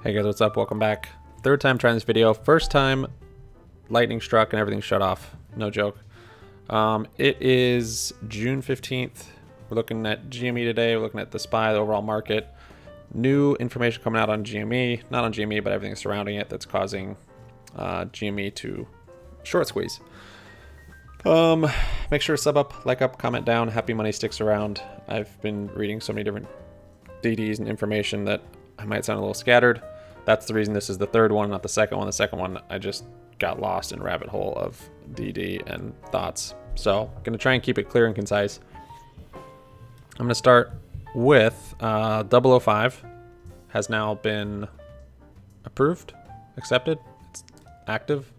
Hey guys, what's up? Welcome back. Third time trying this video. First time lightning struck and everything shut off. No joke. It is June 15th. We're looking at GME today. We're looking at the SPY, the overall market. New information coming out on GME. Not on GME, but everything surrounding it that's causing GME to short squeeze. Make sure to sub up, like up, comment down. Happy money sticks around. I've been reading so many different DDs and information that I might sound a little scattered. That's the reason this is the third one, not the second one. The second one, I just got lost in a rabbit hole of DD and thoughts. So I'm going to try and keep it clear and concise. I'm going to start with 005 has now been approved, accepted, it's active.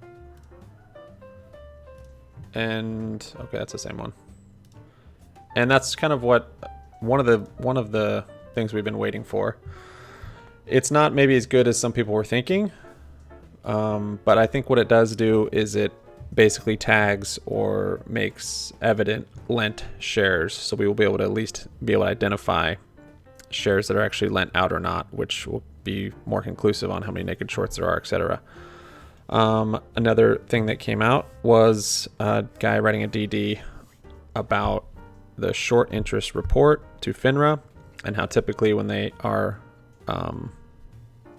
And okay, that's the same one. And that's kind of what one of the things we've been waiting for. It's not maybe as good as some people were thinking, but I think what it does do is it basically tags or makes evident lent shares. So we will be able to at least be able to identify shares that are actually lent out or not, which will be more conclusive on how many naked shorts there are, etc. Another thing that came out was a guy writing a DD about the short interest report to FINRA and how typically when they are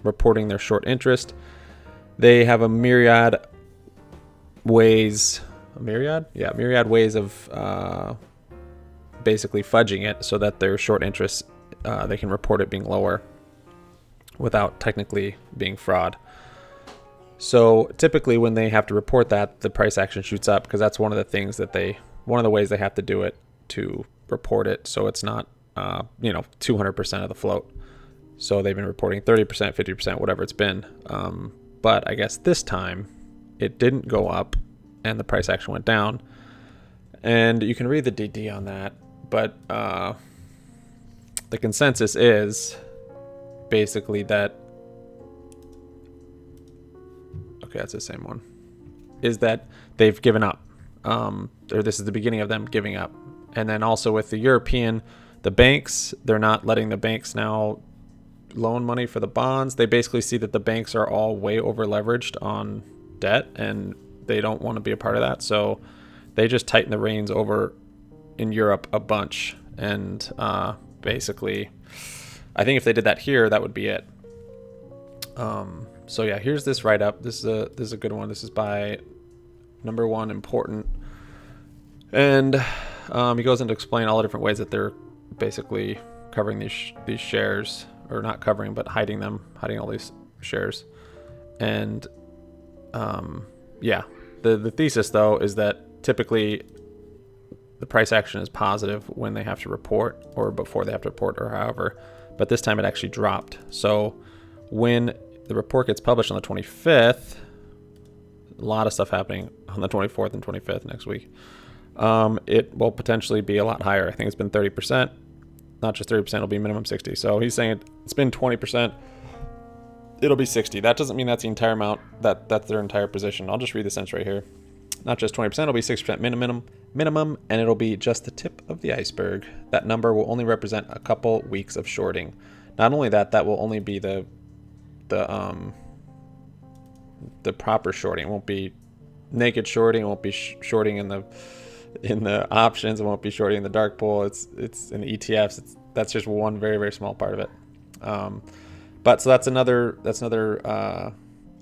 reporting their short interest, they have a myriad ways of basically fudging it so that their short interest, they can report it being lower without technically being fraud. So typically when they have to report that, the price action shoots up because that's one of the ways they have to do it to report it. So it's not 200% of the float. So they've been reporting 30%, 50%, whatever it's been. But I guess this time it didn't go up and the price action went down. And you can read the DD on that. But the consensus is basically that, okay, that's the same one, is that they've given up. Or this is the beginning of them giving up. And then also with the European, the banks, they're not letting the banks now loan money for the bonds. They basically see that the banks are all way over leveraged on debt and they don't want to be a part of that. So they just tighten the reins over in Europe a bunch. And basically, I think if they did that here, that would be it. So yeah, here's this write-up. This is a good one. This is by number one important. And he goes into explain all the different ways that they're basically covering these shares, or not covering, but hiding all these shares. And the thesis though is that typically the price action is positive when they have to report or before they have to report or however, but this time it actually dropped. So when the report gets published on the 25th, a lot of stuff happening on the 24th and 25th next week. It will potentially be a lot higher. I think it's been 30%. Not just 30%, it'll be minimum 60. So he's saying it's been 20%, it'll be 60. That doesn't mean that's the entire amount, that's their entire position. I'll just read the sentence right here. Not just 20%, it'll be 60% minimum, and it'll be just the tip of the iceberg. That number will only represent a couple weeks of shorting. Not only that, that will only be the proper shorting. It won't be naked shorting, it won't be shorting in the options, it won't be shorting in the dark pool, it's in the ETFs. That's just one very, very small part of it. But so that's another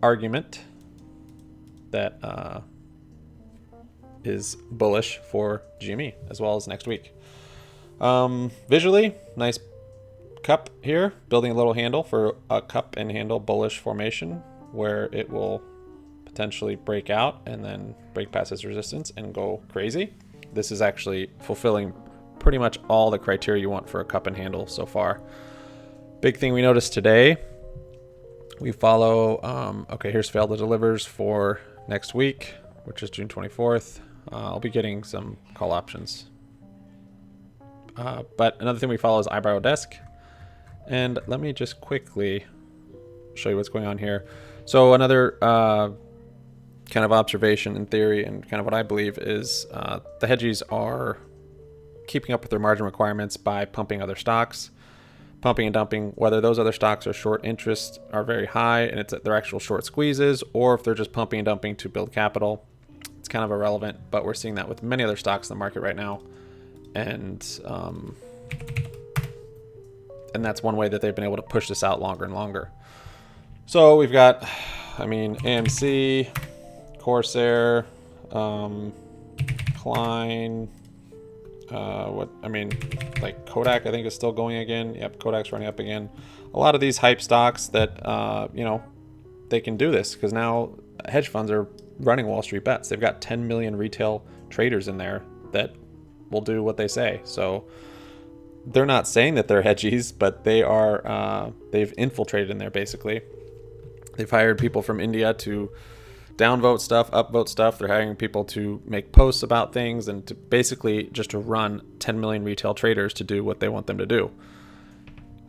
argument that is bullish for GME as well as next week. Visually, nice cup here, building a little handle for a cup and handle bullish formation where it will potentially break out and then break past its resistance and go crazy. This is actually fulfilling pretty much all the criteria you want for a cup and handle so far. Big thing we noticed today, we follow, okay, here's failed to delivers for next week, which is June 24th. I'll be getting some call options. But another thing we follow is iBorrow Desk. And let me just quickly show you what's going on here. So another kind of observation in theory and kind of what I believe is the hedgies are keeping up with their margin requirements by pumping other stocks. pumping and dumping, whether those other stocks are short interest are very high and it's their actual short squeezes, or if they're just pumping and dumping to build capital, it's kind of irrelevant. But we're seeing that with many other stocks in the market right now. And that's one way that they've been able to push this out longer and longer. So we've got, AMC, Corsair, Klein, like Kodak, I think is still going again. Yep, Kodak's running up again. A lot of these hype stocks that, they can do this because now hedge funds are running Wall Street bets. They've got 10 million retail traders in there that will do what they say. So they're not saying that they're hedgies, but they are, they've infiltrated in there basically. They've hired people from India to downvote stuff, upvote stuff. They're hiring people to make posts about things and to basically just to run 10 million retail traders to do what they want them to do.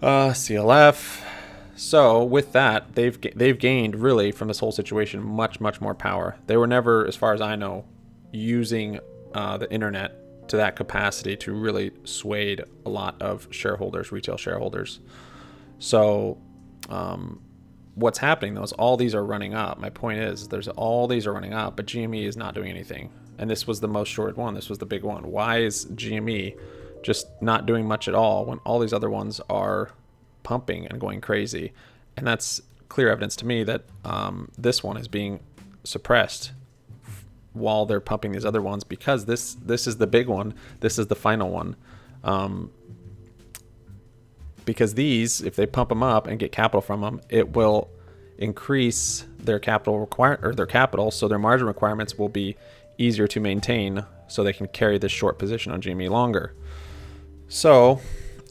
CLF. So with that, they've gained really from this whole situation much more power. They were never, as far as I know, using the internet to that capacity to really sway a lot of shareholders, retail shareholders. So what's happening though is all these are running up. My point is all these are running up, but GME is not doing anything. And this was the most shorted one. This was the big one. Why is GME just not doing much at all when all these other ones are pumping and going crazy? And that's clear evidence to me that this one is being suppressed while they're pumping these other ones, because this is the big one. This is the final one. Because these, if they pump them up and get capital from them, it will increase their capital capital, so their margin requirements will be easier to maintain, so they can carry this short position on GME longer. So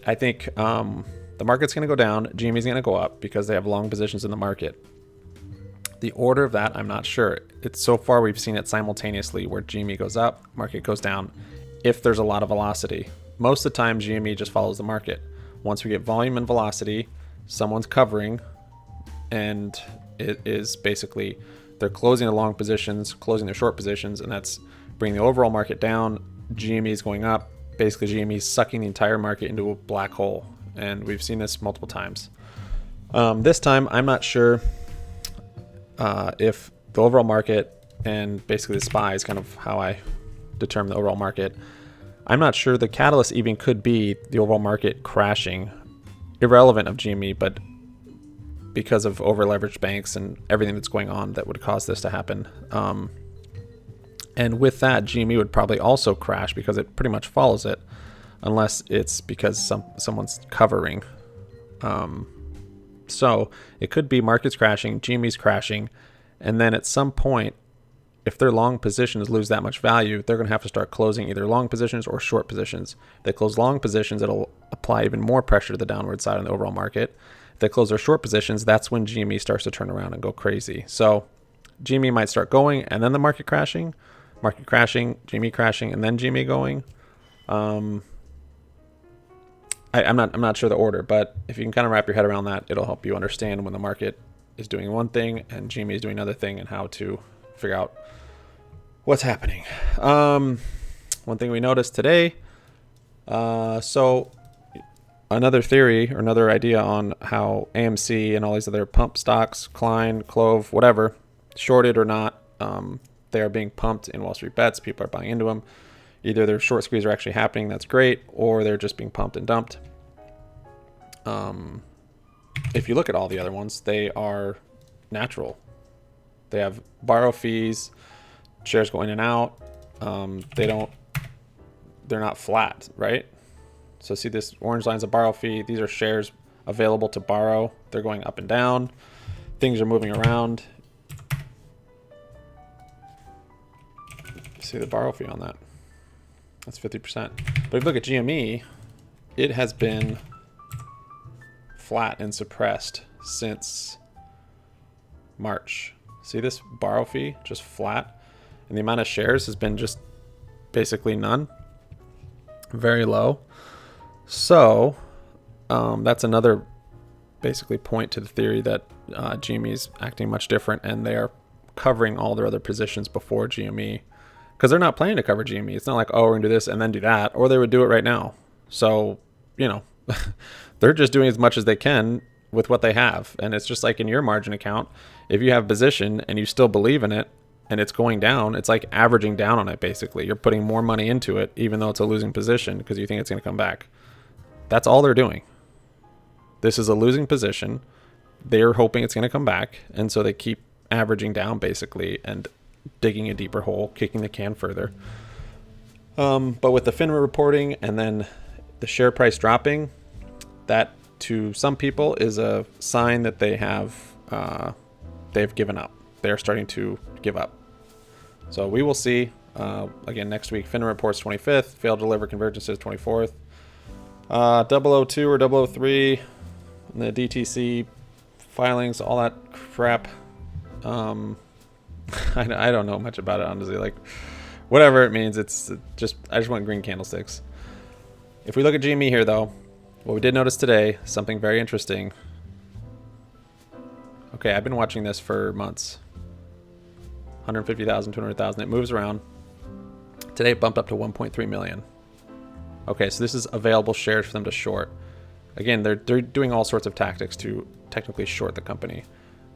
I think the market's going to go down, GME is going to go up because they have long positions in the market. The order of that, I'm not sure. It's so far we've seen it simultaneously where GME goes up, market goes down. If there's a lot of velocity, most of the time GME just follows the market. Once we get volume and velocity, someone's covering, and it is basically they're closing their long positions, closing their short positions, and that's bringing the overall market down. GME is going up. Basically, GME is sucking the entire market into a black hole, and we've seen this multiple times. This time, I'm not sure if the overall market, and basically the SPY is kind of how I determine the overall market. I'm not sure the catalyst even could be the overall market crashing, irrelevant of GME, but because of over-leveraged banks and everything that's going on that would cause this to happen. And with that, GME would probably also crash because it pretty much follows it, unless it's because someone's covering. So it could be markets crashing, GME's crashing, and then at some point, if their long positions lose that much value, they're going to have to start closing either long positions or short positions. If they close long positions, it'll apply even more pressure to the downward side on the overall market. If they close their short positions, that's when GME starts to turn around and go crazy. So GME might start going and then the market crashing, GME crashing, and then GME going. I'm not sure the order, but if you can kind of wrap your head around that, it'll help you understand when the market is doing one thing and GME is doing another thing and how to figure out what's happening. One thing we noticed today, so another theory or another idea on how AMC and all these other pump stocks, Klein, Clove, whatever, shorted or not, they are being pumped in Wall Street bets. People are buying into them. Either their short squeeze are actually happening, that's great, or they're just being pumped and dumped. If you look at all the other ones, they are natural. They have borrow fees, shares go in and out. They're not flat, right? So see this orange line's a borrow fee. These are shares available to borrow. They're going up and down. Things are moving around. See the borrow fee on that. That's 50%. But if you look at GME, it has been flat and suppressed since March. See this borrow fee, just flat. And the amount of shares has been just basically none. Very low. So that's another basically point to the theory that GME is acting much different and they are covering all their other positions before GME. Because they're not planning to cover GME. It's not like, oh, we're going to do this and then do that. Or they would do it right now. So, They're just doing as much as they can with what they have. And it's just like in your margin account, if you have position and you still believe in it and it's going down, it's like averaging down on it basically. You're putting more money into it even though it's a losing position because you think it's going to come back. That's all they're doing. This is a losing position. They're hoping it's going to come back, and so they keep averaging down basically and digging a deeper hole, kicking the can further. But with the FINRA reporting and then the share price dropping, that to some people is a sign that they've given up. They're starting to give up. So we will see. Again, next week, FINRA reports 25th, failed to deliver convergences 24th. 002 or 003, the DTC filings, all that crap. I don't know much about it, honestly. Like, whatever it means, it's just, I just want green candlesticks. If we look at GME here, though, what we did notice today, something very interesting. Okay, I've been watching this for months. 150,000, 200,000, it moves around. Today it bumped up to 1.3 million. Okay, so this is available shares for them to short. Again, they're doing all sorts of tactics to technically short the company,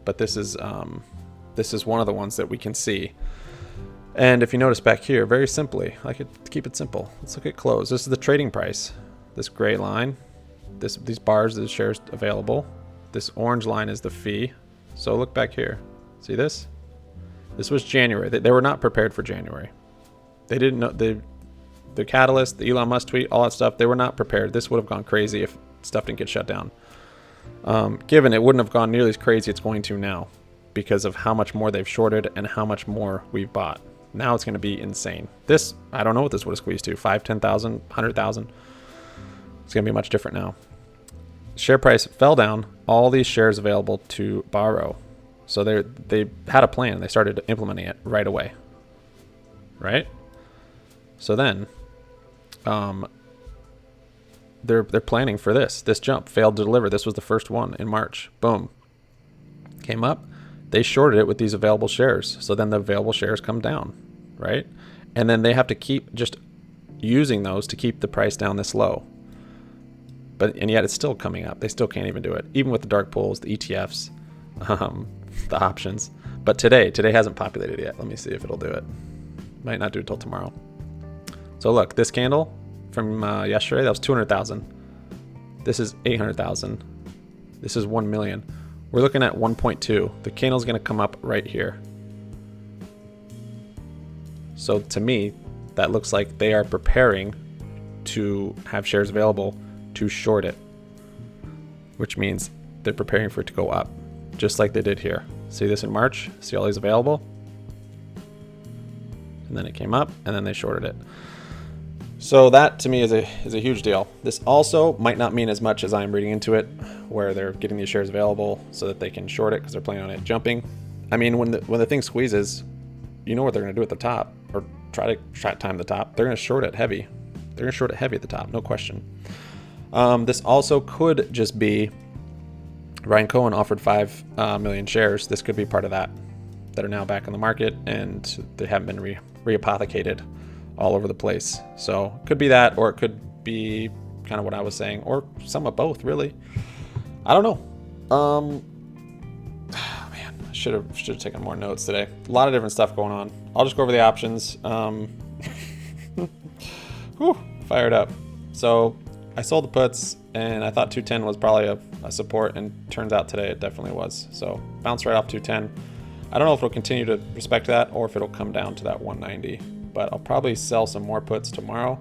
but this is one of the ones that we can see. And if you notice back here, very simply, I could keep it simple. Let's look at close. This is the trading price. This gray line, these bars, the shares available. This orange line is the fee. So look back here. See this? This was January. They were not prepared for January. They didn't know the catalyst, the Elon Musk tweet, all that stuff. They were not prepared. This would have gone crazy if stuff didn't get shut down. Given it wouldn't have gone nearly as crazy it's going to now because of how much more they've shorted and how much more we've bought. Now it's going to be insane. This, I don't know what this would have squeezed to. 5, 10,000, 100,000. It's going to be much different now. Share price fell down. All these shares available to borrow. So they had a plan. They started implementing it right away. Right? So then they're planning for this jump. Failed to deliver. This was the first one in March. Boom. Came up. They shorted it with these available shares. So then the available shares come down, right? And then they have to keep just using those to keep the price down this low. And yet it's still coming up. They still can't even do it. Even with the dark pools, the ETFs, the options. But today hasn't populated yet. Let me see if it'll do it. Might not do it till tomorrow. So look, this candle from yesterday, that was 200,000. This is 800,000. This is 1 million. We're looking at 1.2. The candle's going to come up right here. So to me, that looks like they are preparing to have shares available to short it, which means they're preparing for it to go up, just like they did here. See this in March? See all these available? And then it came up, and then they shorted it. So that to me is a huge deal. This also might not mean as much as I'm reading into it, where they're getting these shares available so that they can short it because they're planning on it jumping. I mean, when the thing squeezes, you know what they're going to do at the top, or try to time the top. They're going to short it heavy. They're going to short it heavy at the top, no question. This also could just be Ryan Cohen offered 5 million shares. This could be part of that are now back in the market and they haven't been reapothecated all over the place. So it could be that, or it could be kind of what I was saying, or some of both, really. I don't know. Man, I should have taken more notes today. A lot of different stuff going on. I'll just go over the options. Whew, fired up. So I sold the puts and I thought 210 was probably a support, and turns out today it definitely was. So bounced right off 210. I don't know if it'll continue to respect that or if it'll come down to that 190, but I'll probably sell some more puts tomorrow,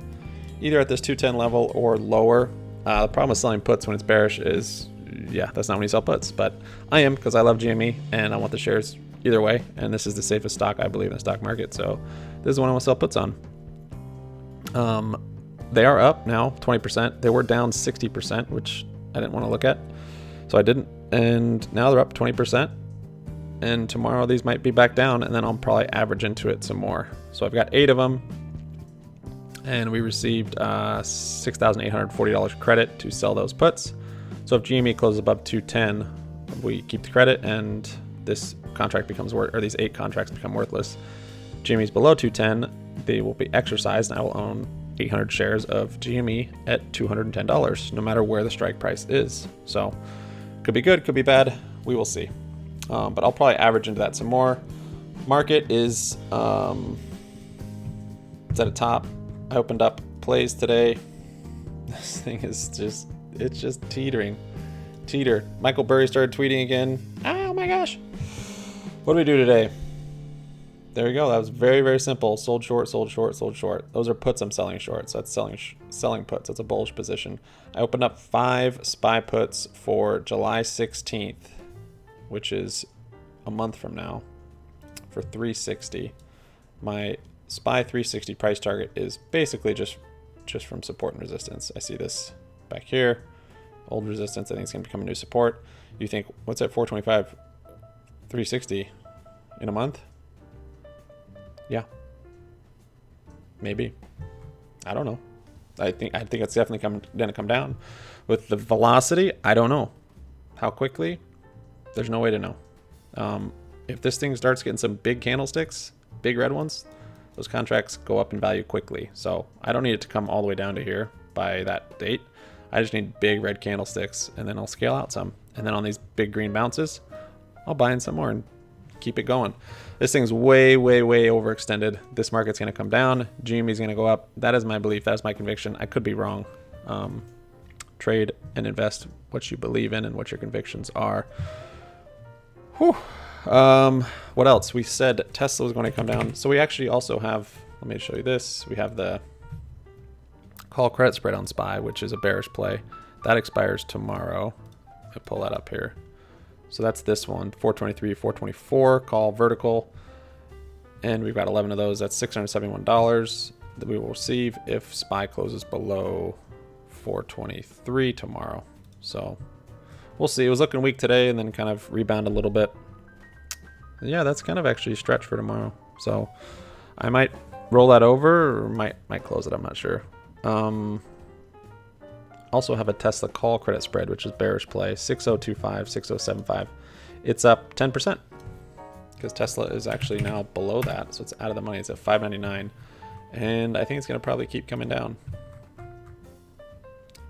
either at this 210 level or lower. The problem with selling puts when it's bearish is, yeah, that's not when you sell puts, but I am, because I love GME and I want the shares either way. And this is the safest stock I believe in the stock market. So this is the one I want to sell puts on. They are up now 20%. They were down 60%, which I didn't want to look at, so I didn't. And now they're up 20%. And tomorrow these might be back down, and then I'll probably average into it some more. So I've got 8 of them, and we received $6,840 credit to sell those puts. So if GME closes above 210, we keep the credit, and this contract becomes or these 8 contracts become worthless. GME's below 210, they will be exercised, and I will own 800 shares of GME at $210, no matter where the strike price is. So could be good, could be bad. We will see. But I'll probably average into that some more. Market is it's at a top. I opened up plays today. This thing is it's just teetering. Michael Burry started tweeting again. Oh my gosh. What do we do today? There you go. That was very, very simple. Sold short, sold short, sold short. Those are puts I'm selling short. So that's selling puts. That's a bullish position. I opened up 5 SPY puts for July 16th, which is a month from now, for 360. My SPY 360 price target is basically just from support and resistance. I see this back here. Old resistance. I think it's going to become a new support. You think, what's at 425? 360 in a month? Yeah, maybe. I don't know. I think it's definitely going to come down. With the velocity, I don't know. How quickly? There's no way to know. If this thing starts getting some big candlesticks, big red ones, those contracts go up in value quickly. So I don't need it to come all the way down to here by that date. I just need big red candlesticks, and then I'll scale out some. And then on these big green bounces, I'll buy in some more and keep it going. This thing's way, way, way overextended. This market's going to come down. GME is going to go up. That is my belief. That is my conviction. I could be wrong. Trade and invest what you believe in and what your convictions are. Whew. What else? We said Tesla was going to come down. So we actually also have, let me show you this. We have the call credit spread on SPY, which is a bearish play. That expires tomorrow. I pull that up here. So that's this one, 423, 424, call vertical. And we've got 11 of those. That's $671 that we will receive if SPY closes below 423 tomorrow. So we'll see. It was looking weak today and then kind of rebound a little bit. Yeah, that's kind of actually a stretch for tomorrow. So I might roll that over or might close it. I'm not sure. Also have a Tesla call credit spread, which is bearish play, 6025, 6075. It's up 10% because Tesla is actually now below that. So it's out of the money. It's at 599. And I think it's going to probably keep coming down.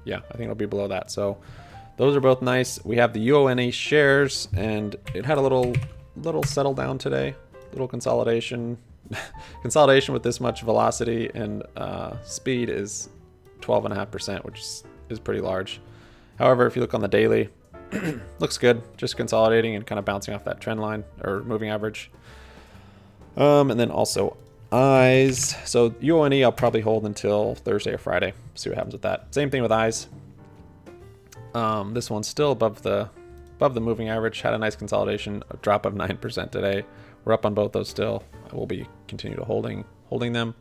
Yeah, I think it'll be below that. So those are both nice. We have the UONE shares, and it had a little settle down today, little consolidation. Consolidation with this much velocity and speed is 12.5%, which is pretty large. However, if you look on the daily, looks good, just consolidating and kind of bouncing off that trend line or moving average. And then also eyes. So UONE I'll probably hold until Thursday or Friday. See what happens with that. Same thing with eyes. This one's still above the moving average. Had a nice consolidation, a drop of 9% today. We're up on both those still. I will be continue to holding them.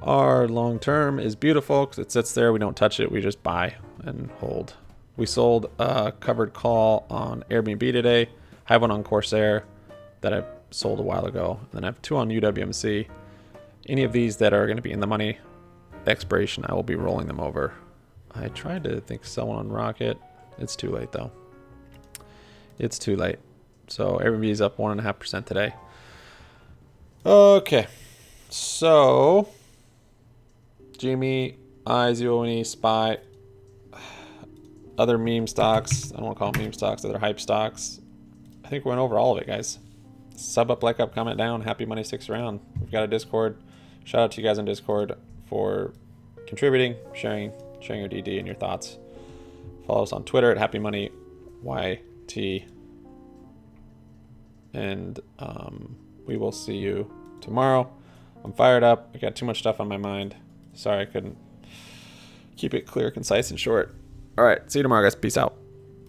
Our long term is beautiful because it sits there. We don't touch it. We just buy and hold. We sold a covered call on Airbnb today. I have one on Corsair that I sold a while ago. And then I have 2 on UWMC. Any of these that are going to be in the money, expiration, I will be rolling them over. I tried to sell one on Rocket. It's too late though. It's too late. So Airbnb is up 1.5% today. Okay. So GME, eyes, UONE, SPY, other meme stocks. I don't want to call them meme stocks, other hype stocks. I think we went over all of it, guys. Sub up, like up, comment down. Happy money sticks around. We've got a Discord. Shout out to you guys on Discord for contributing, sharing your DD and your thoughts. Follow us on Twitter at Happy Money YT. And we will see you tomorrow. I'm fired up. I got too much stuff on my mind. Sorry I couldn't keep it clear, concise, and short. All right. See you tomorrow, guys. Peace out.